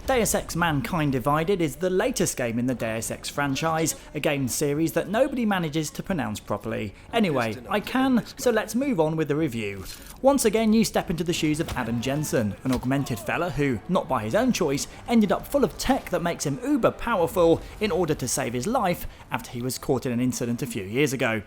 Deus Ex Mankind Divided is the latest game in the Deus Ex franchise, a game series that nobody manages to pronounce properly. Anyway, I can, so let's move on with the review. Once again you step into the shoes of Jensen, an augmented fella who, not by his own choice, ended up full of tech that makes him uber powerful in order to save his life after he was caught in an incident a few years ago.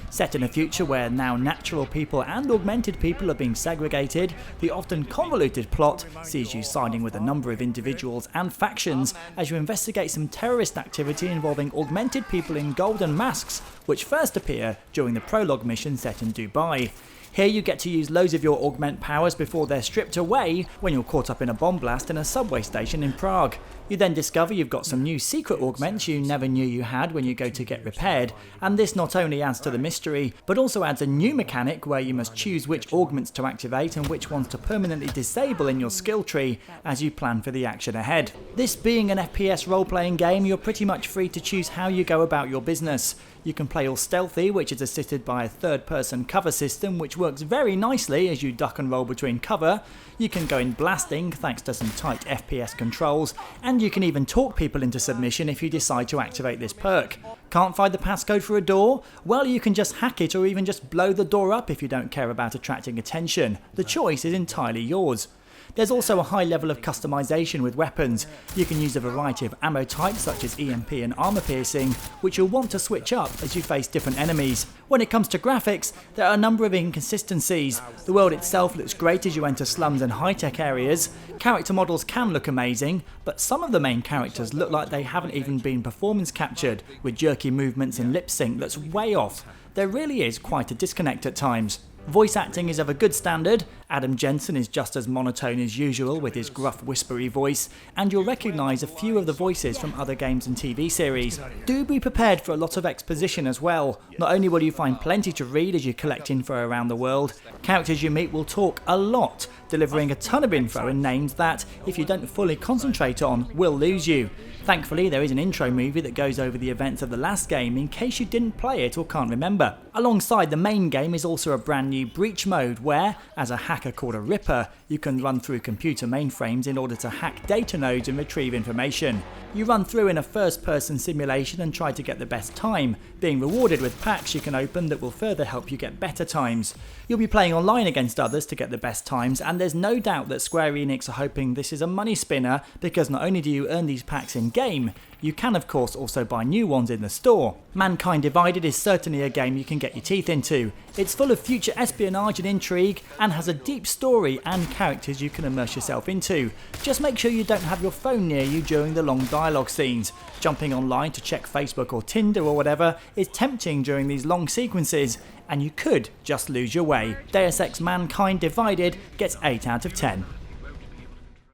Set in a future where now natural people and augmented people are being segregated, the often convoluted plot sees you siding with a number of individuals and factions as you investigate some terrorist activity involving augmented people in golden masks, which first appear during the prologue mission set in Dubai. Here you get to use loads of your augment powers before they're stripped away when you're caught up in a bomb blast in a subway station in Prague. You then discover you've got some new secret augments you never knew you had when you go to get repaired, and this not only adds to the mystery, but also adds a new mechanic where you must choose which augments to activate and which ones to permanently disable in your skill tree as you plan for the action ahead. This being an FPS role-playing game, you're pretty much free to choose how you go about your business. You can play all stealthy, which is assisted by a third-person cover system which works very nicely as you duck and roll between cover. You can go in blasting thanks to some tight FPS controls, and you can even talk people into submission if you decide to activate this perk. Can't find the passcode for a door? Well, you can just hack it or even just blow the door up if you don't care about attracting attention. The choice is entirely yours. There's also a high level of customization with weapons. You can use a variety of ammo types such as EMP and armor piercing, which you'll want to switch up as you face different enemies. When it comes to graphics, there are a number of inconsistencies. The world itself looks great as you enter slums and high-tech areas. Character models can look amazing, but some of the main characters look like they haven't even been performance captured, with jerky movements in lip sync that's way off. There really is quite a disconnect at times. Voice acting is of a good standard. Jensen is just as monotone as usual with his gruff whispery voice, and you'll recognise a few of the voices from other games and TV series. Do be prepared for a lot of exposition as well. Not only will you find plenty to read as you collect info around the world, characters you meet will talk a lot, delivering a ton of info and names that, if you don't fully concentrate on, will lose you. Thankfully, there is an intro movie that goes over the events of the last game in case you didn't play it or can't remember. Alongside the main game is also a brand new breach mode where, as a hacker called a Ripper, you can run through computer mainframes in order to hack data nodes and retrieve information. You run through in a first-person simulation and try to get the best time, being rewarded with packs you can open that will further help you get better times. You'll be playing online against others to get the best times, and there's no doubt that Square Enix are hoping this is a money spinner because not only do you earn these packs in game, you can of course also buy new ones in the store. Mankind Divided is certainly a game you can get your teeth into. It's full of future espionage and intrigue and has a deep story and characters you can immerse yourself into. Just make sure you don't have your phone near you during the long dialogue scenes. Jumping online to check Facebook or Tinder or whatever is tempting during these long sequences, and you could just lose your way. Deus Ex Mankind Divided gets 8 out of 10.